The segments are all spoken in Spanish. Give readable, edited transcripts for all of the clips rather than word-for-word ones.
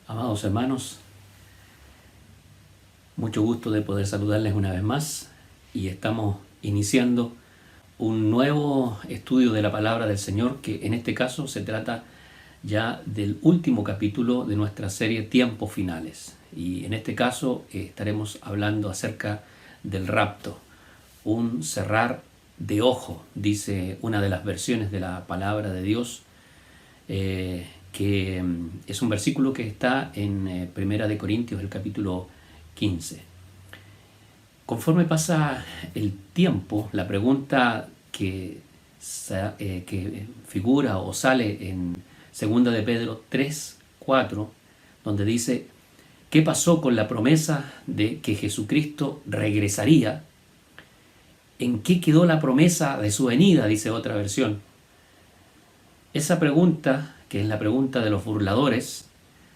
Amados hermanos, mucho gusto de poder saludarles una vez más y estamos iniciando un nuevo estudio de la palabra del Señor, que en este caso se trata ya del último capítulo de nuestra serie Tiempos Finales, y en este caso estaremos hablando acerca del rapto, un cerrar de ojo, dice una de las versiones de la palabra de Dios, que es un versículo que está en Primera de Corintios, el capítulo 15. Conforme pasa el tiempo, la pregunta que figura o sale en Segunda de Pedro 3:4, donde dice: ¿qué pasó con la promesa de que Jesucristo regresaría? ¿En qué quedó la promesa de su venida?, dice otra versión. Esa pregunta, que es la pregunta de los burladores,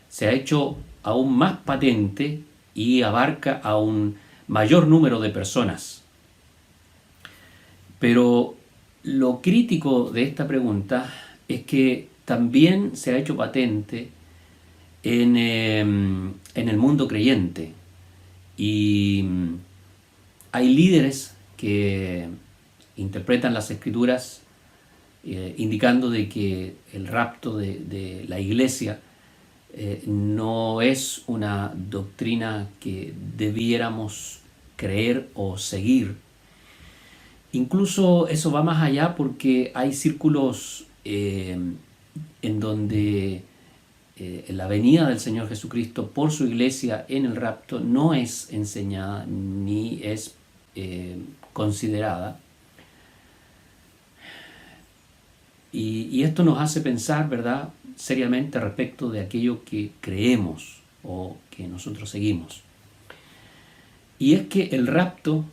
se ha hecho aún más patente y abarca a un mayor número de personas. Pero lo crítico de esta pregunta es que también se ha hecho patente en el mundo creyente, y hay líderes que interpretan las Escrituras indicando de que el rapto de la iglesia no es una doctrina que debiéramos creer o seguir. Incluso eso va más allá, porque hay círculos en donde la venida del Señor Jesucristo por su iglesia en el rapto no es enseñada ni es considerada. Y esto nos hace pensar, ¿verdad?, seriamente respecto de aquello que creemos o que nosotros seguimos. Y es que el rapto,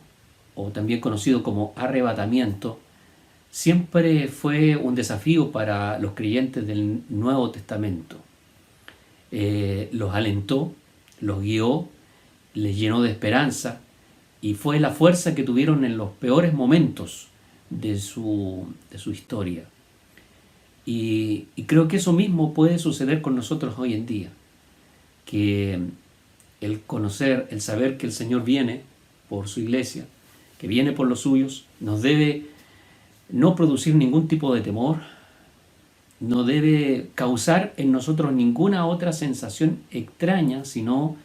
o también conocido como arrebatamiento, siempre fue un desafío para los creyentes del Nuevo Testamento. Los alentó, los guió, les llenó de esperanza, y fue la fuerza que tuvieron en los peores momentos de su historia. Y creo que eso mismo puede suceder con nosotros hoy en día, que el conocer, el saber que el Señor viene por su iglesia, que viene por los suyos, nos debe no producir ningún tipo de temor, no debe causar en nosotros ninguna otra sensación extraña, sino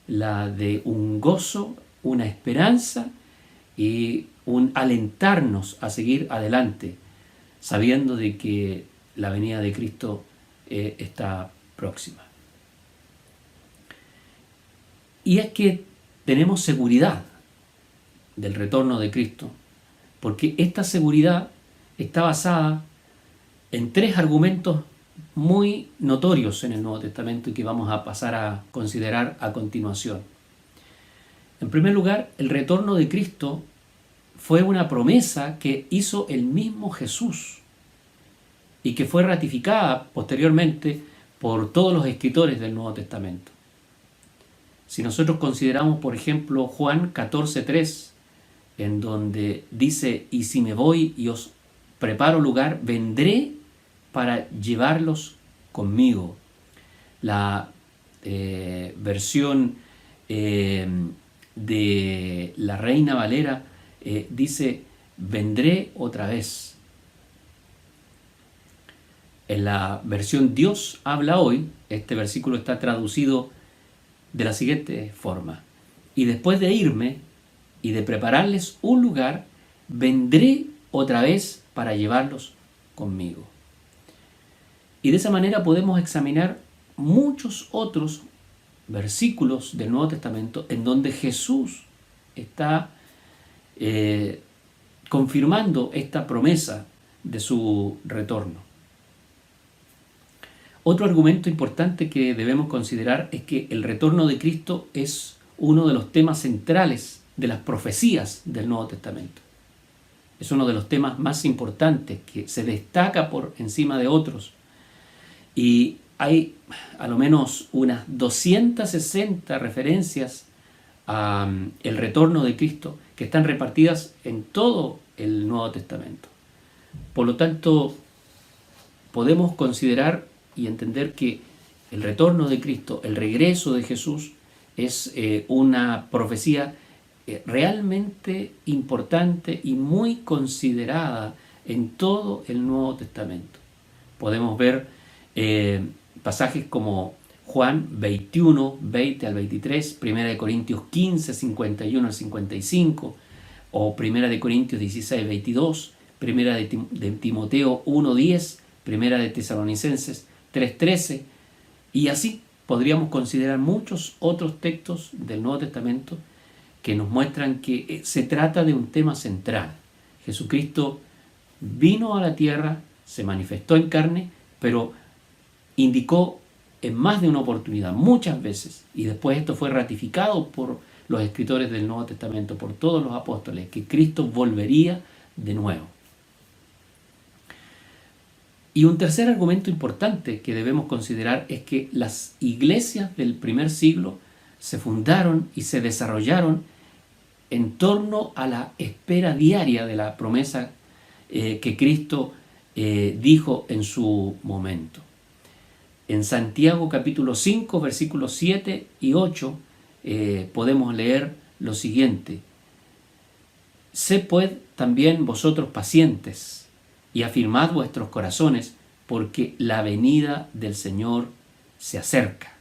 la de un gozo, una esperanza y un alentarnos a seguir adelante, sabiendo de que la venida de Cristo está próxima. Y es que tenemos seguridad del retorno de Cristo, porque esta seguridad está basada en tres argumentos muy notorios en el Nuevo Testamento y que vamos a pasar a considerar a continuación. En primer lugar, el retorno de Cristo fue una promesa que hizo el mismo Jesús y que fue ratificada posteriormente por todos los escritores del Nuevo Testamento. Si nosotros consideramos, por ejemplo, Juan 14:3, en donde dice: y si me voy y os preparo lugar, vendré para llevarlos conmigo. La versión de la Reina Valera dice: vendré otra vez. En la versión Dios habla hoy, este versículo está traducido de la siguiente forma: y después de irme y de prepararles un lugar, vendré otra vez para llevarlos conmigo. Y de esa manera podemos examinar muchos otros versículos del Nuevo Testamento en donde Jesús está confirmando esta promesa de su retorno. Otro argumento importante que debemos considerar es que el retorno de Cristo es uno de los temas centrales de las profecías del Nuevo Testamento. Es uno de los temas más importantes, que se destaca por encima de otros. Y hay a lo menos unas 260 referencias al retorno de Cristo que están repartidas en todo el Nuevo Testamento. Por lo tanto, podemos considerar y entender que el retorno de Cristo, el regreso de Jesús, es una profecía realmente importante y muy considerada en todo el Nuevo Testamento. Podemos ver pasajes como Juan 21, 20 al 23, 1 Corintios 15, 51 al 55, o 1 Corintios 16, 22, 1 de Timoteo 1, 10, 1 de Tesalonicenses 3, 13, y así podríamos considerar muchos otros textos del Nuevo Testamento que nos muestran que se trata de un tema central. Jesucristo vino a la tierra, se manifestó en carne, pero indicó en más de una oportunidad, muchas veces, y después esto fue ratificado por los escritores del Nuevo Testamento, por todos los apóstoles, que Cristo volvería de nuevo. Y un tercer argumento importante que debemos considerar es que las iglesias del primer siglo se fundaron y se desarrollaron en torno a la espera diaria de la promesa que Cristo dijo en su momento. En Santiago capítulo 5, versículos 7 y 8 podemos leer lo siguiente: Sed pues también vosotros pacientes y afirmad vuestros corazones, porque la venida del Señor se acerca.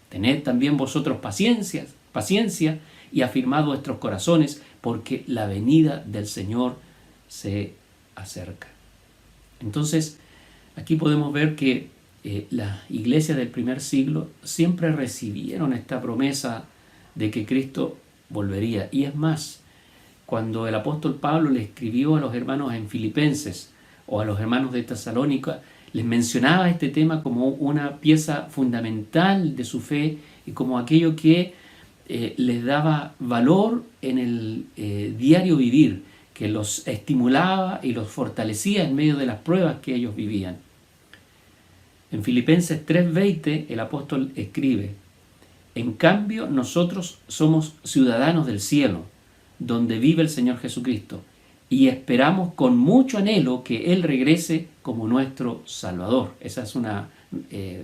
Tened también vosotros paciencia y afirmad vuestros corazones, porque la venida del Señor se acerca. Entonces, aquí podemos ver que las iglesias del primer siglo siempre recibieron esta promesa de que Cristo volvería. Y es más, cuando el apóstol Pablo le escribió a los hermanos en Filipenses o a los hermanos de Tesalónica, les mencionaba este tema como una pieza fundamental de su fe y como aquello que les daba valor en el diario vivir, que los estimulaba y los fortalecía en medio de las pruebas que ellos vivían. En Filipenses 3:20 el apóstol escribe: En cambio, nosotros somos ciudadanos del cielo, donde vive el Señor Jesucristo, y esperamos con mucho anhelo que Él regrese como nuestro Salvador. Esa es una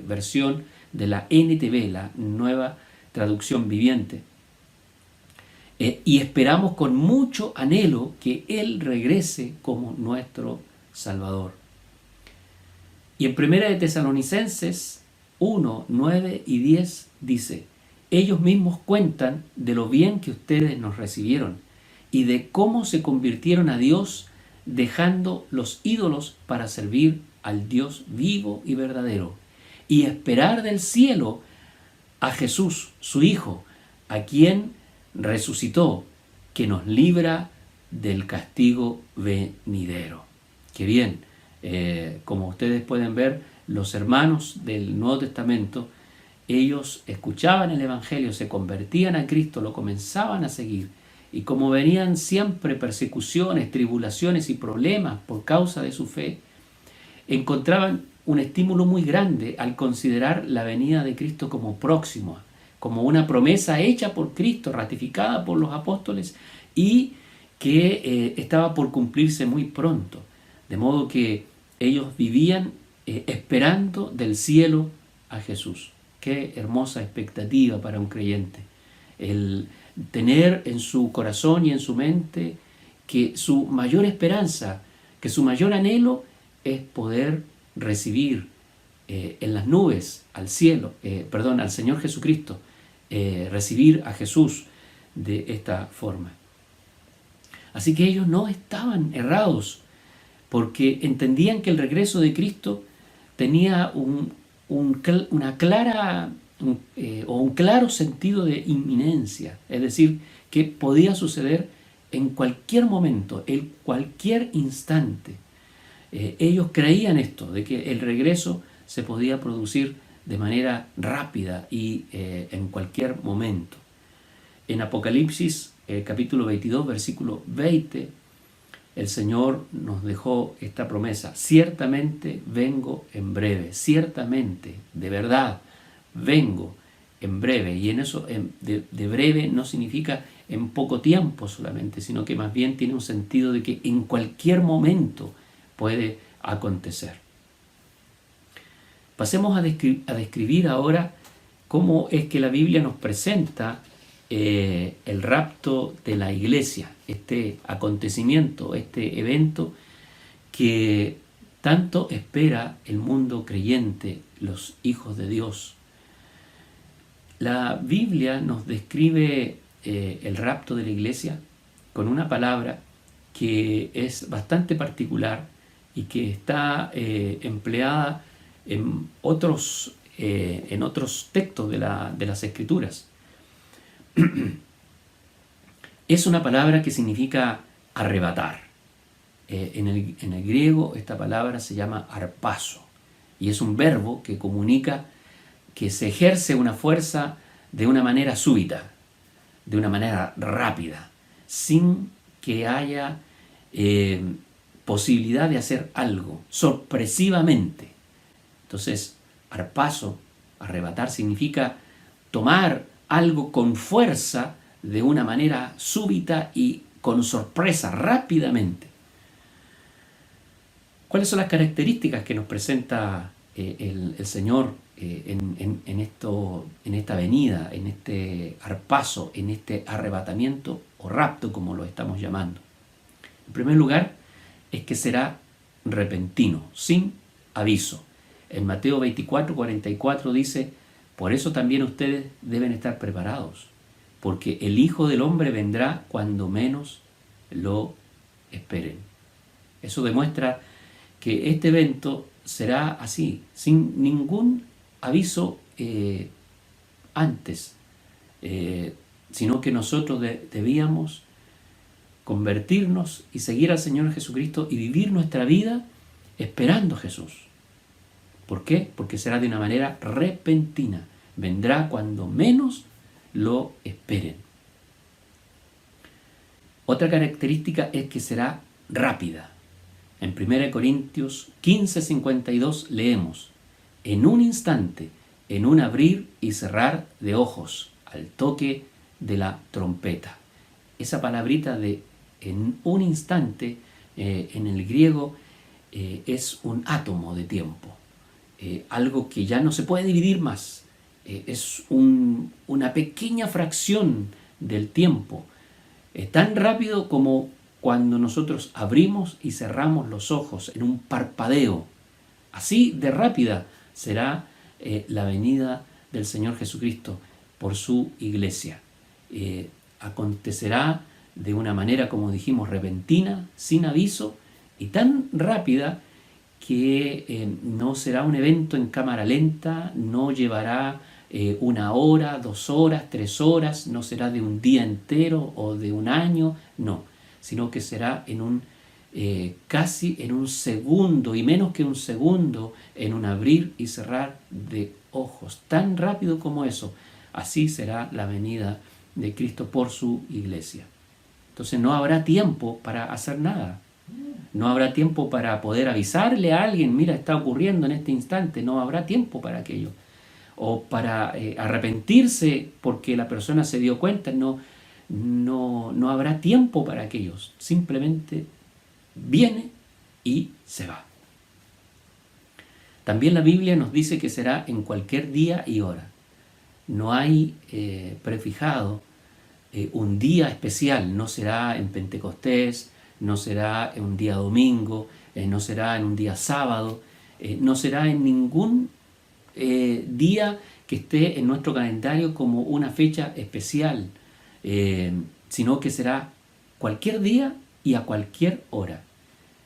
versión de la NTV, la Nueva Traducción Viviente. Y esperamos con mucho anhelo que Él regrese como nuestro Salvador. Y en 1 de Tesalonicenses 1, 9 y 10 dice: Ellos mismos cuentan de lo bien que ustedes nos recibieron y de cómo se convirtieron a Dios dejando los ídolos para servir al Dios vivo y verdadero y esperar del cielo a Jesús, su Hijo, a quien resucitó, que nos libra del castigo venidero. Qué bien, como ustedes pueden ver, los hermanos del Nuevo Testamento, ellos escuchaban el Evangelio, se convertían a Cristo, lo comenzaban a seguir, y como venían siempre persecuciones, tribulaciones y problemas por causa de su fe, encontraban un estímulo muy grande al considerar la venida de Cristo como próxima, como una promesa hecha por Cristo, ratificada por los apóstoles y que estaba por cumplirse muy pronto. De modo que ellos vivían esperando del cielo a Jesús. Qué hermosa expectativa para un creyente. El tener en su corazón y en su mente que su mayor esperanza, que su mayor anhelo es poder recibir en las nubes al Señor Jesucristo, recibir a Jesús de esta forma. Así que ellos no estaban errados, porque entendían que el regreso de Cristo tenía un claro sentido de inminencia, es decir, que podía suceder en cualquier momento, en cualquier instante. Ellos creían esto, de que el regreso se podía producir de manera rápida y en cualquier momento. En Apocalipsis, capítulo 22, versículo 20, el Señor nos dejó esta promesa: ciertamente vengo en breve, ciertamente, de verdad, vengo en breve. Y en eso, de breve, no significa en poco tiempo solamente, sino que más bien tiene un sentido de que en cualquier momento puede acontecer. Pasemos a describir ahora cómo es que la Biblia nos presenta el rapto de la iglesia, este acontecimiento, este evento que tanto espera el mundo creyente, los hijos de Dios. La Biblia nos describe el rapto de la iglesia con una palabra que es bastante particular y que está empleada en otros textos de las Escrituras. Es una palabra que significa arrebatar. En el griego esta palabra se llama arpazo y es un verbo que comunica que se ejerce una fuerza de una manera súbita, de una manera rápida, sin que haya posibilidad de hacer algo, sorpresivamente. Entonces, arpazo, arrebatar, significa tomar algo con fuerza de una manera súbita y con sorpresa, rápidamente. ¿Cuáles son las características que nos presenta el Señor en esta venida, en este arpazo, en este arrebatamiento o rapto, como lo estamos llamando? En primer lugar, es que será repentino, sin aviso. En Mateo 24:44 dice: por eso también ustedes deben estar preparados, porque el Hijo del Hombre vendrá cuando menos lo esperen. Eso demuestra que este evento será así, sin ningún aviso antes, sino que nosotros debíamos convertirnos y seguir al Señor Jesucristo y vivir nuestra vida esperando a Jesús. ¿Por qué? Porque será de una manera repentina. Vendrá cuando menos lo esperen. Otra característica es que será rápida. En 1 Corintios 15:52 leemos: en un instante, en un abrir y cerrar de ojos, al toque de la trompeta. Esa palabrita de en un instante, en el griego, es un átomo de tiempo. Algo que ya no se puede dividir más. Es una pequeña fracción del tiempo. Tan rápido como cuando nosotros abrimos y cerramos los ojos en un parpadeo. Así de rápida será la venida del Señor Jesucristo por su iglesia. Acontecerá de una manera, como dijimos, repentina, sin aviso y tan rápida que no será un evento en cámara lenta, no llevará 1 hora, 2 horas, 3 horas, no será de un día entero o de un año, no, sino que será casi en un segundo y menos que un segundo, en un abrir y cerrar de ojos, tan rápido como eso. Así será la venida de Cristo por su iglesia. Entonces no habrá tiempo para hacer nada. No habrá tiempo para poder avisarle a alguien: mira, está ocurriendo en este instante. No habrá tiempo para aquello. O para arrepentirse porque la persona se dio cuenta. No habrá tiempo para aquellos. Simplemente viene y se va. También la Biblia nos dice que será en cualquier día y hora. No hay prefijado un día especial. No será en Pentecostés, no será en un día domingo, no será en un día sábado, no será en ningún día que esté en nuestro calendario como una fecha especial, sino que será cualquier día y a cualquier hora.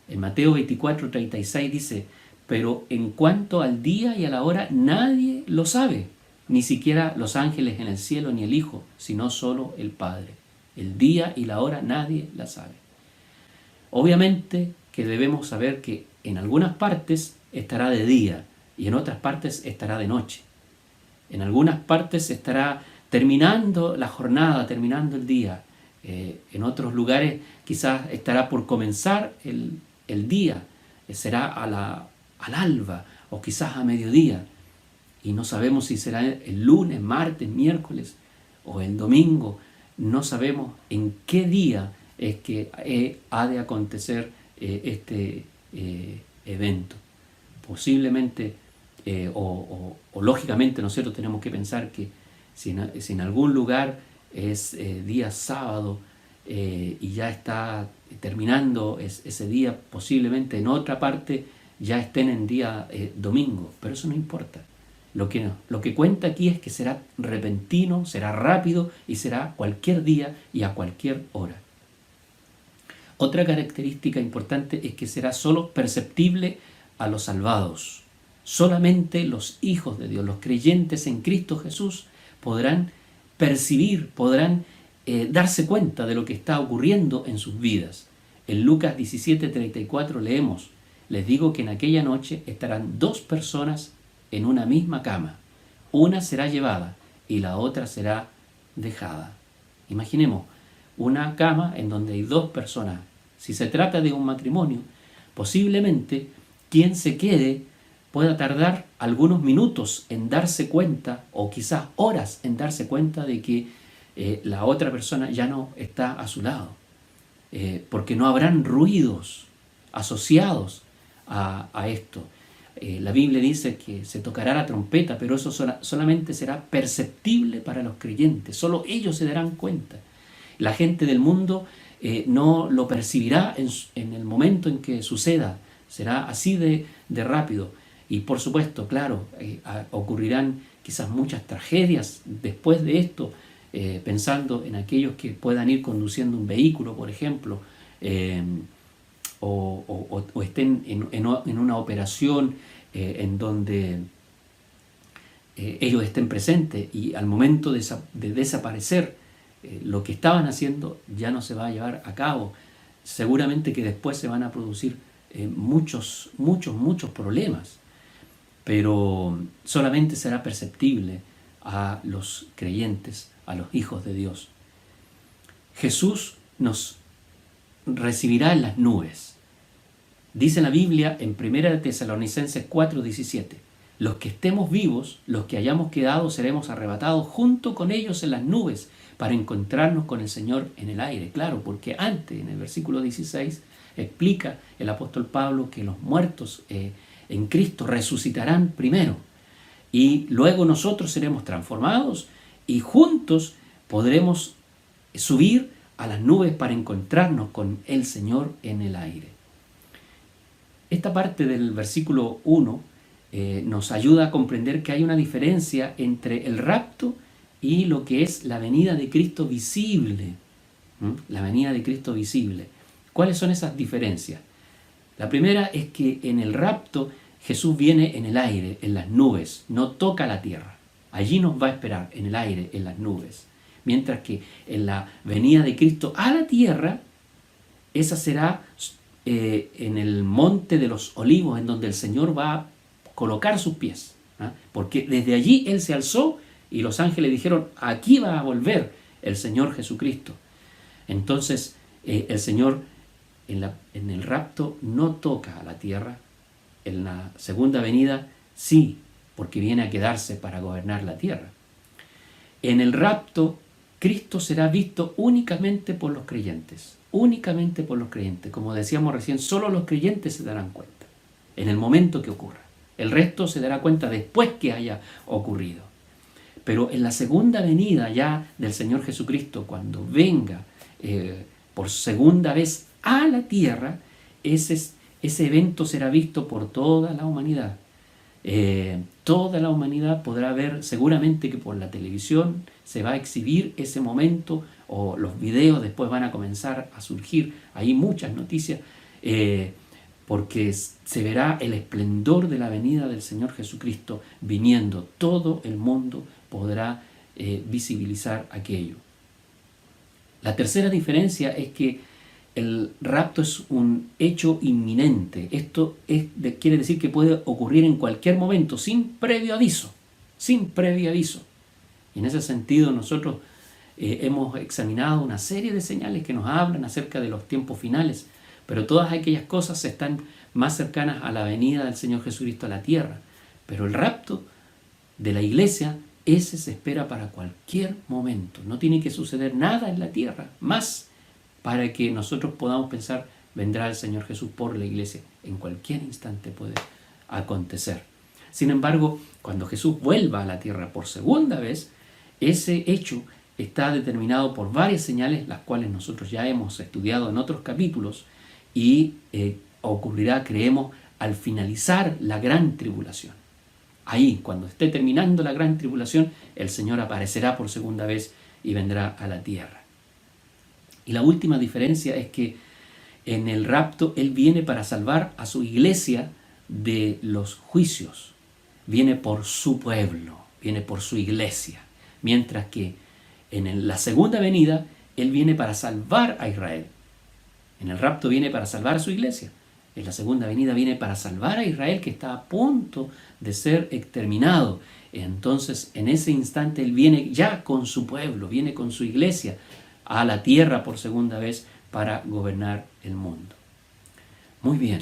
En Mateo 24:36 dice: pero en cuanto al día y a la hora nadie lo sabe, ni siquiera los ángeles en el cielo ni el Hijo, sino solo el Padre. El día y la hora nadie la sabe. Obviamente que debemos saber que en algunas partes estará de día y en otras partes estará de noche. En algunas partes estará terminando la jornada, terminando el día. En otros lugares quizás estará por comenzar el día. Será al alba o quizás a mediodía. Y no sabemos si será el lunes, martes, miércoles o el domingo. No sabemos en qué día es que ha de acontecer este evento. Posiblemente o lógicamente nosotros tenemos que pensar que si en algún lugar es día sábado y ya está terminando ese día, posiblemente en otra parte ya estén en día domingo, pero eso no importa. Lo que cuenta aquí es que será repentino, será rápido y será cualquier día y a cualquier hora. Otra característica importante es que será solo perceptible a los salvados. Solamente los hijos de Dios, los creyentes en Cristo Jesús, podrán percibir, podrán darse cuenta de lo que está ocurriendo en sus vidas. En Lucas 17:34 leemos: les digo que en aquella noche estarán 2 personas en una misma cama. Una será llevada y la otra será dejada. Imaginemos una cama en donde hay 2 personas. Si se trata de un matrimonio, posiblemente quien se quede pueda tardar algunos minutos en darse cuenta, o quizás horas en darse cuenta de que la otra persona ya no está a su lado, porque no habrán ruidos asociados a esto. La Biblia dice que se tocará la trompeta, pero eso solamente será perceptible para los creyentes, solo ellos se darán cuenta. La gente del mundo no lo percibirá en el momento en que suceda, será así de rápido. Y por supuesto, claro, ocurrirán quizás muchas tragedias después de esto, pensando en aquellos que puedan ir conduciendo un vehículo, por ejemplo, o estén en una operación en donde ellos estén presentes y al momento de desaparecer, lo que estaban haciendo ya no se va a llevar a cabo. Seguramente que después se van a producir muchos problemas, pero solamente será perceptible a los creyentes, a los hijos de Dios. Jesús nos recibirá en las nubes. Dice la Biblia en 1 Tesalonicenses 4:17: los que estemos vivos, los que hayamos quedado, seremos arrebatados junto con ellos en las nubes para encontrarnos con el Señor en el aire. Claro, porque antes, en el versículo 16, explica el apóstol Pablo que los muertos en Cristo resucitarán primero y luego nosotros seremos transformados y juntos podremos subir a las nubes para encontrarnos con el Señor en el aire. Esta parte del versículo 1 nos ayuda a comprender que hay una diferencia entre el rapto y lo que es la venida de Cristo visible. La venida de Cristo visible. ¿Cuáles son esas diferencias? La primera es que en el rapto Jesús viene en el aire, en las nubes, no toca la tierra. Allí nos va a esperar, en el aire, en las nubes. Mientras que en la venida de Cristo a la tierra, esa será en el monte de los olivos, en donde el Señor va a colocar sus pies. Porque desde allí Él se alzó y los ángeles dijeron: aquí va a volver el Señor Jesucristo. Entonces el Señor en el rapto no toca a la tierra. En la segunda venida sí, porque viene a quedarse para gobernar la tierra. En el rapto Cristo será visto únicamente por los creyentes. Únicamente por los creyentes. Como decíamos recién, solo los creyentes se darán cuenta en el momento que ocurra. El resto se dará cuenta después que haya ocurrido. Pero en la segunda venida ya del Señor Jesucristo, cuando venga por segunda vez a la tierra, ese evento será visto por toda la humanidad. Toda la humanidad podrá ver, seguramente que por la televisión se va a exhibir ese momento, o los videos después van a comenzar a surgir, hay muchas noticias, porque se verá el esplendor de la venida del Señor Jesucristo viniendo. Todo el mundo podrá visibilizar aquello. La tercera diferencia es que el rapto es un hecho inminente. Esto quiere decir que puede ocurrir en cualquier momento, sin previo aviso. Sin previo aviso. Y en ese sentido nosotros hemos examinado una serie de señales que nos hablan acerca de los tiempos finales, pero todas aquellas cosas están más cercanas a la venida del Señor Jesucristo a la tierra. Pero el rapto de la iglesia, ese se espera para cualquier momento. No tiene que suceder nada en la tierra más para que nosotros podamos pensar: vendrá el Señor Jesús por la iglesia. En cualquier instante puede acontecer. Sin embargo, cuando Jesús vuelva a la tierra por segunda vez, ese hecho está determinado por varias señales, las cuales nosotros ya hemos estudiado en otros capítulos, y ocurrirá, creemos, al finalizar la gran tribulación. Ahí, cuando esté terminando la gran tribulación, el Señor aparecerá por segunda vez y vendrá a la tierra. Y la última diferencia es que en el rapto Él viene para salvar a su iglesia de los juicios. Viene por su pueblo, viene por su iglesia. Mientras que en la segunda venida Él viene para salvar a Israel. En el rapto viene para salvar a su iglesia. En la segunda venida viene para salvar a Israel, que está a punto de ser exterminado. Entonces, en ese instante Él viene ya con su pueblo, viene con su iglesia a la tierra por segunda vez para gobernar el mundo. Muy bien.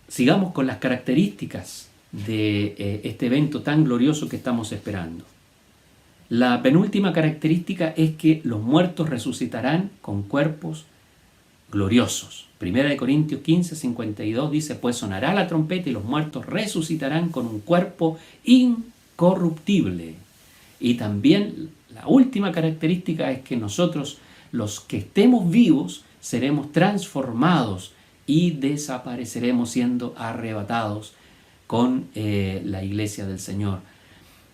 Sigamos con las características de este evento tan glorioso que estamos esperando. La penúltima característica es que los muertos resucitarán con cuerpos gloriosos. 1 Corintios 15, 52 dice, pues sonará la trompeta y los muertos resucitarán con un cuerpo incorruptible. Y también la última característica es que nosotros, los que estemos vivos, seremos transformados y desapareceremos siendo arrebatados con la iglesia del Señor.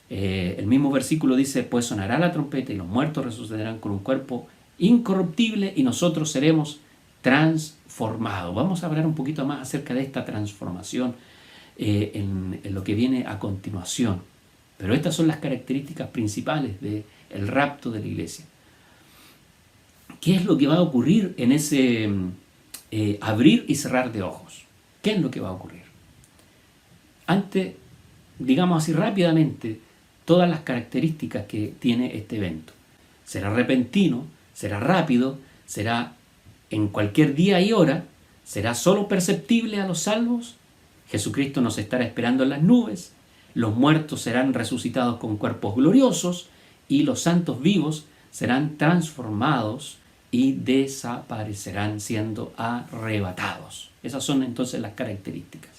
El mismo versículo dice, pues sonará la trompeta y los muertos resucitarán con un cuerpo incorruptible y nosotros seremos transformados. Vamos a hablar un poquito más acerca de esta transformación en lo que viene a continuación. Pero estas son las características principales del rapto de la iglesia. ¿Qué es lo que va a ocurrir en ese abrir y cerrar de ojos? ¿Qué es lo que va a ocurrir? Antes, digamos así rápidamente, todas las características que tiene este evento. Será repentino, será rápido, será en cualquier día y hora, será solo perceptible a los salvos. Jesucristo nos estará esperando en las nubes, los muertos serán resucitados con cuerpos gloriosos y los santos vivos serán transformados y desaparecerán siendo arrebatados. Esas son entonces las características.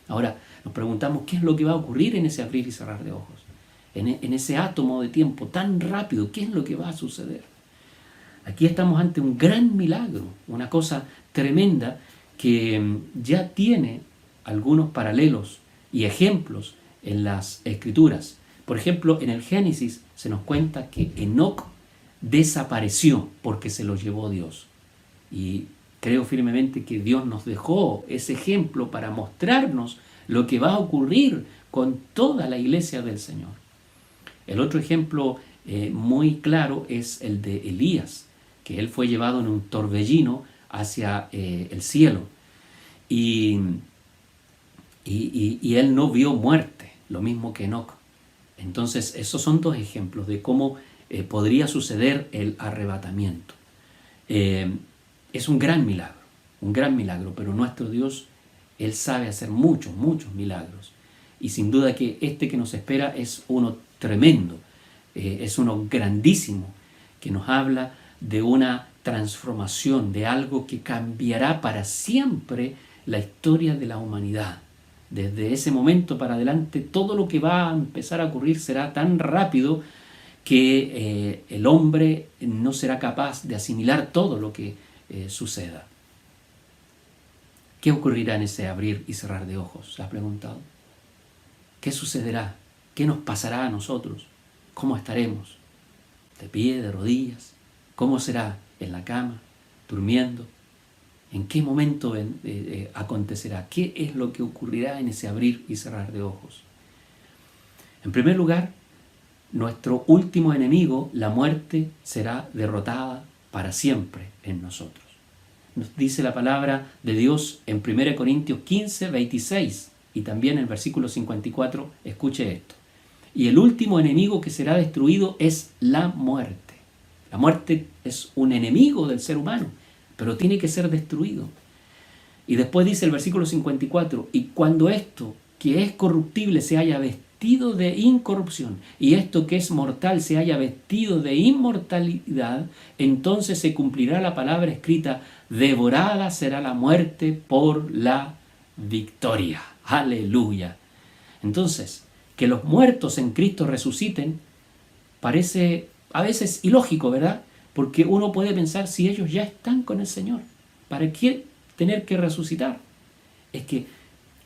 Ahora nos preguntamos qué es lo que va a ocurrir en ese abrir y cerrar de ojos, en ese átomo de tiempo tan rápido. ¿Qué es lo que va a suceder? Aquí estamos ante un gran milagro, una cosa tremenda que ya tiene algunos paralelos y ejemplos en las Escrituras. Por ejemplo, en el Génesis se nos cuenta que Enoc desapareció porque se lo llevó Dios. Y creo firmemente que Dios nos dejó ese ejemplo para mostrarnos lo que va a ocurrir con toda la iglesia del Señor. El otro ejemplo muy claro es el de Elías, que él fue llevado en un torbellino hacia el cielo y él no vio muerte, lo mismo que Enoc. Entonces, esos son dos ejemplos de cómo podría suceder el arrebatamiento. Es un gran milagro, pero nuestro Dios, Él sabe hacer muchos milagros. Y sin duda que este que nos espera es uno tremendo, es uno grandísimo, que nos habla de una transformación, de algo que cambiará para siempre la historia de la humanidad. Desde ese momento para adelante, todo lo que va a empezar a ocurrir será tan rápido que el hombre no será capaz de asimilar todo lo que suceda. ¿Qué ocurrirá en ese abrir y cerrar de ojos? ¿Se ha preguntado? ¿Qué sucederá? ¿Qué nos pasará a nosotros? ¿Cómo estaremos? ¿De pie, de rodillas? ¿Cómo será? ¿En la cama? ¿Durmiendo? ¿En qué momento acontecerá? ¿Qué es lo que ocurrirá en ese abrir y cerrar de ojos? En primer lugar, nuestro último enemigo, la muerte, será derrotada para siempre en nosotros. Nos dice la palabra de Dios en 1 Corintios 15, 26 y también en el versículo 54, escuche esto. Y el último enemigo que será destruido es la muerte. La muerte es un enemigo del ser humano, pero tiene que ser destruido. Y después dice el versículo 54, y cuando esto que es corruptible se haya vestido de incorrupción, y esto que es mortal se haya vestido de inmortalidad, entonces se cumplirá la palabra escrita, devorada será la muerte por la victoria. Aleluya. Entonces, que los muertos en Cristo resuciten parece a veces ilógico, ¿verdad? Porque uno puede pensar, si ellos ya están con el Señor, ¿para qué tener que resucitar? Es que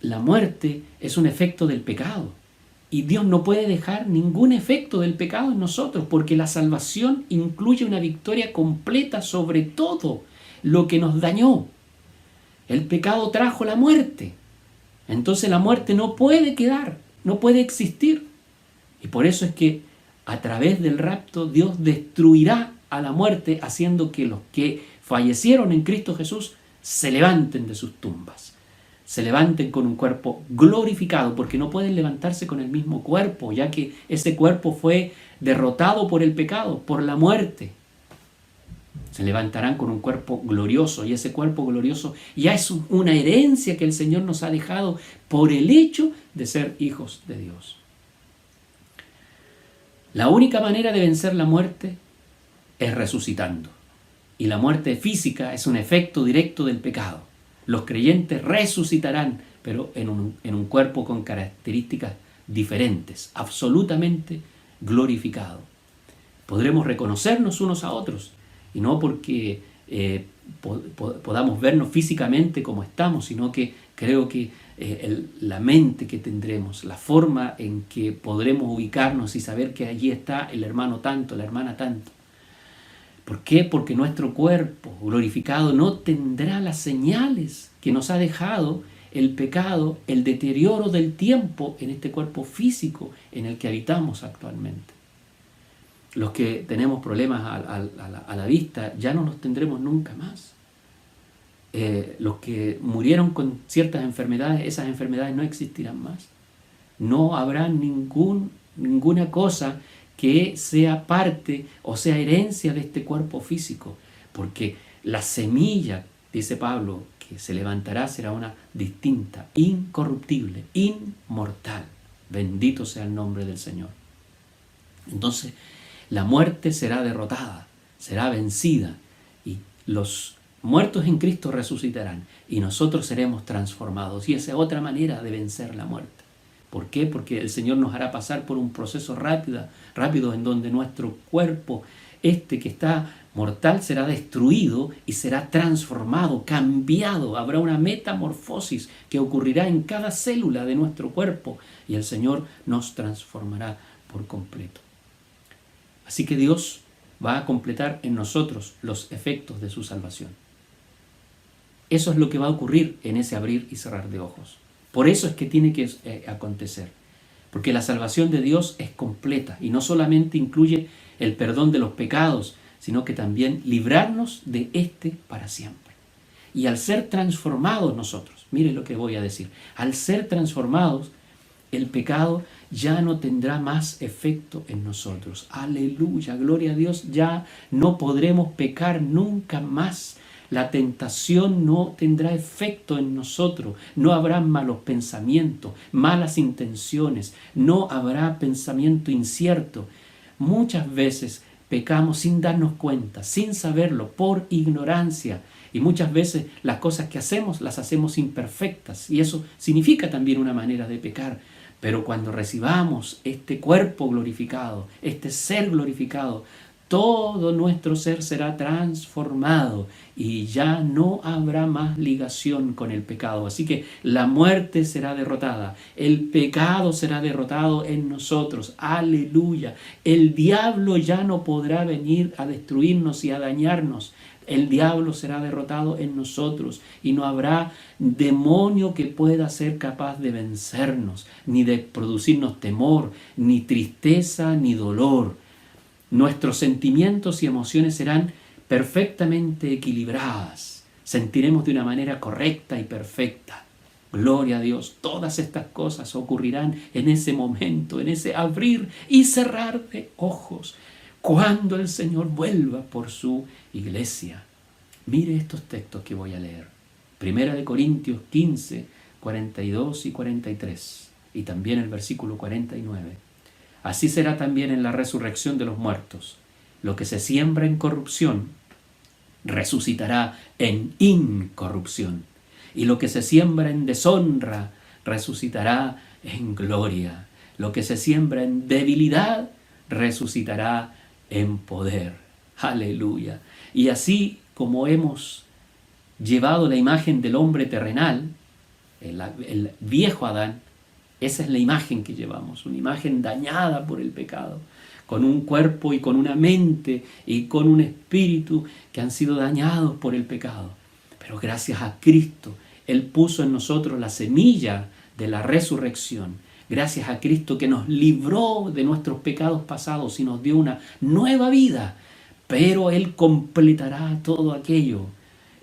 la muerte es un efecto del pecado. Y Dios no puede dejar ningún efecto del pecado en nosotros, porque la salvación incluye una victoria completa sobre todo lo que nos dañó. El pecado trajo la muerte. Entonces la muerte no puede quedar, no puede existir. Y por eso es que a través del rapto Dios destruirá a la muerte, haciendo que los que fallecieron en Cristo Jesús se levanten de sus tumbas. Se levanten con un cuerpo glorificado, porque no pueden levantarse con el mismo cuerpo, ya que ese cuerpo fue derrotado por el pecado, por la muerte. Se levantarán con un cuerpo glorioso, y ese cuerpo glorioso ya es una herencia que el Señor nos ha dejado por el hecho de ser hijos de Dios. La única manera de vencer la muerte es resucitando. Y la muerte física es un efecto directo del pecado. Los creyentes resucitarán, pero en un cuerpo con características diferentes, absolutamente glorificado. Podremos reconocernos unos a otros, y no porque podamos vernos físicamente como estamos, sino que creo que la mente que tendremos, la forma en que podremos ubicarnos y saber que allí está el hermano tanto, la hermana tanto. ¿Por qué? Porque nuestro cuerpo glorificado no tendrá las señales que nos ha dejado el pecado, el deterioro del tiempo en este cuerpo físico en el que habitamos actualmente. Los que tenemos problemas a la vista ya no los tendremos nunca más. Los que murieron con ciertas enfermedades, esas enfermedades no existirán más. No habrá ninguna cosa que sea parte o sea herencia de este cuerpo físico, porque la semilla, dice Pablo, que se levantará será una distinta, incorruptible, inmortal. Bendito sea el nombre del Señor. Entonces, la muerte será derrotada, será vencida, y los muertos en Cristo resucitarán, y nosotros seremos transformados. Y esa es otra manera de vencer la muerte. ¿Por qué? Porque el Señor nos hará pasar por un proceso rápido en donde nuestro cuerpo, que está mortal, será destruido y será transformado, cambiado. Habrá una metamorfosis que ocurrirá en cada célula de nuestro cuerpo, y el Señor nos transformará por completo. Así que Dios va a completar en nosotros los efectos de su salvación. Eso es lo que va a ocurrir en ese abrir y cerrar de ojos. Por eso es que tiene que acontecer, porque la salvación de Dios es completa y no solamente incluye el perdón de los pecados, sino que también librarnos de para siempre. Y al ser transformados nosotros, mire lo que voy a decir, al ser transformados, el pecado ya no tendrá más efecto en nosotros. Aleluya, gloria a Dios, ya no podremos pecar nunca más. La tentación no tendrá efecto en nosotros, no habrá malos pensamientos, malas intenciones, no habrá pensamiento incierto. Muchas veces pecamos sin darnos cuenta, sin saberlo, por ignorancia. Y muchas veces las cosas que hacemos las hacemos imperfectas, y eso significa también una manera de pecar. Pero cuando recibamos este cuerpo glorificado, este ser glorificado, todo nuestro ser será transformado y ya no habrá más ligación con el pecado. Así que la muerte será derrotada, el pecado será derrotado en nosotros. Aleluya. El diablo ya no podrá venir a destruirnos y a dañarnos. El diablo será derrotado en nosotros y no habrá demonio que pueda ser capaz de vencernos, ni de producirnos temor, ni tristeza, ni dolor. Nuestros sentimientos y emociones serán perfectamente equilibradas. Sentiremos de una manera correcta y perfecta. Gloria a Dios. Todas estas cosas ocurrirán en ese momento, en ese abrir y cerrar de ojos, cuando el Señor vuelva por su iglesia. Mire estos textos que voy a leer. 1 Corintios 15, 42 y 43. Y también el versículo 49. Así será también en la resurrección de los muertos. Lo que se siembra en corrupción resucitará en incorrupción. Y lo que se siembra en deshonra resucitará en gloria. Lo que se siembra en debilidad resucitará en poder. Aleluya. Y así como hemos llevado la imagen del hombre terrenal, el viejo Adán, esa es la imagen que llevamos, una imagen dañada por el pecado, con un cuerpo y con una mente y con un espíritu que han sido dañados por el pecado. Pero gracias a Cristo, Él puso en nosotros la semilla de la resurrección. Gracias a Cristo que nos libró de nuestros pecados pasados y nos dio una nueva vida. Pero Él completará todo aquello.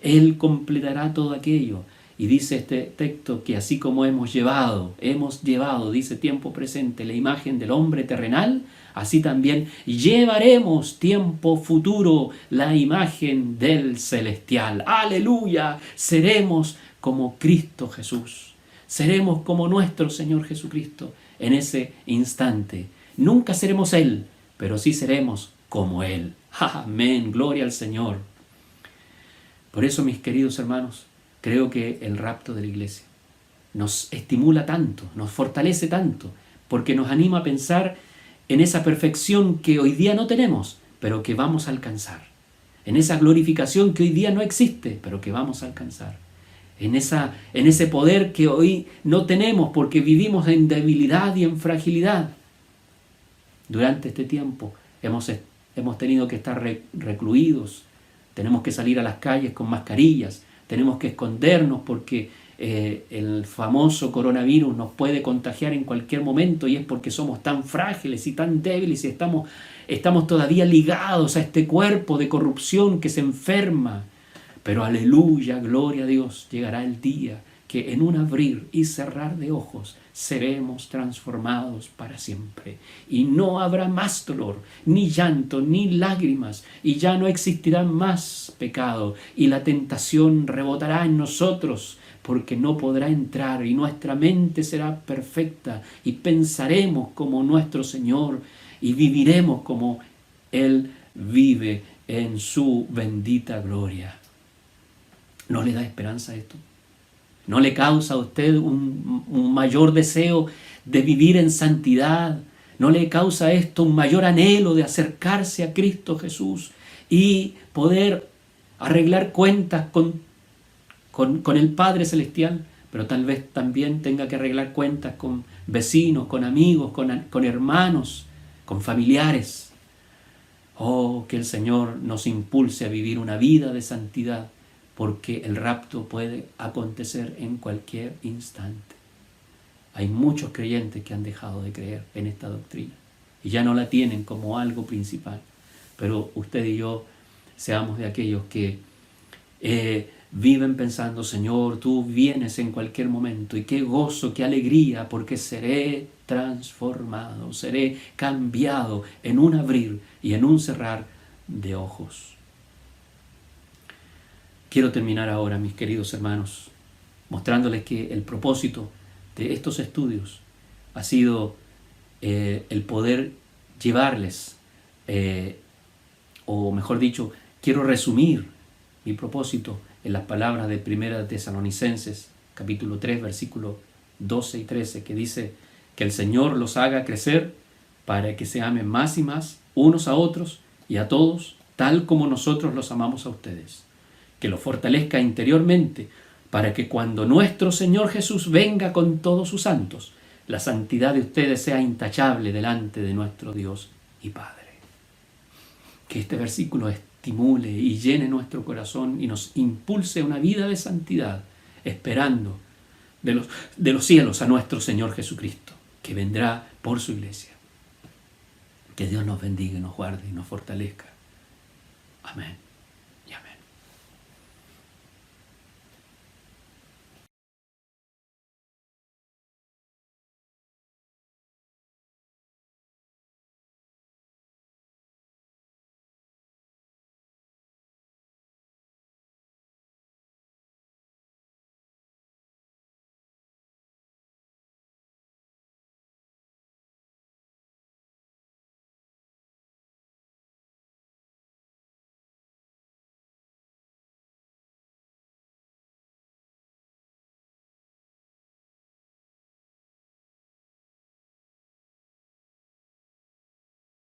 Él completará todo aquello. Y dice este texto que así como hemos llevado, dice tiempo presente, la imagen del hombre terrenal, así también llevaremos tiempo futuro la imagen del celestial. ¡Aleluya! Seremos como Cristo Jesús. Seremos como nuestro Señor Jesucristo en ese instante. Nunca seremos Él, pero sí seremos como Él. Amén, gloria al Señor. Por eso, mis queridos hermanos, creo que el rapto de la iglesia nos estimula tanto, nos fortalece tanto, porque nos anima a pensar en esa perfección que hoy día no tenemos, pero que vamos a alcanzar. En esa glorificación que hoy día no existe, pero que vamos a alcanzar. En ese poder que hoy no tenemos porque vivimos en debilidad y en fragilidad. Durante este tiempo hemos tenido que estar recluidos, tenemos que salir a las calles con mascarillas, tenemos que escondernos porque el famoso coronavirus nos puede contagiar en cualquier momento y es porque somos tan frágiles y tan débiles y estamos todavía ligados a este cuerpo de corrupción que se enferma. Pero aleluya, gloria a Dios, llegará el día que en un abrir y cerrar de ojos seremos transformados para siempre. Y no habrá más dolor, ni llanto, ni lágrimas, y ya no existirá más pecado, y la tentación rebotará en nosotros, porque no podrá entrar, y nuestra mente será perfecta, y pensaremos como nuestro Señor, y viviremos como Él vive en su bendita gloria. ¿No le da esperanza esto? ¿No le causa a usted un mayor deseo de vivir en santidad? ¿No le causa esto un mayor anhelo de acercarse a Cristo Jesús y poder arreglar cuentas con el Padre Celestial? Pero tal vez también tenga que arreglar cuentas con vecinos, con amigos, con hermanos, con familiares. Oh, que el Señor nos impulse a vivir una vida de santidad, porque el rapto puede acontecer en cualquier instante. Hay muchos creyentes que han dejado de creer en esta doctrina y ya no la tienen como algo principal. Pero usted y yo seamos de aquellos que viven pensando: Señor, tú vienes en cualquier momento, y qué gozo, qué alegría, porque seré transformado, seré cambiado en un abrir y en un cerrar de ojos. Quiero terminar ahora, mis queridos hermanos, mostrándoles que el propósito de estos estudios ha sido el poder llevarles, o mejor dicho, quiero resumir mi propósito en las palabras de 1 Tesalonicenses, capítulo 3, versículos 12 y 13, que dice: que el Señor los haga crecer para que se amen más y más unos a otros y a todos, tal como nosotros los amamos a ustedes. Que lo fortalezca interiormente, para que cuando nuestro Señor Jesús venga con todos sus santos, la santidad de ustedes sea intachable delante de nuestro Dios y Padre. Que este versículo estimule y llene nuestro corazón y nos impulse a una vida de santidad, esperando de los cielos a nuestro Señor Jesucristo, que vendrá por su iglesia. Que Dios nos bendiga, nos guarde y nos fortalezca. Amén.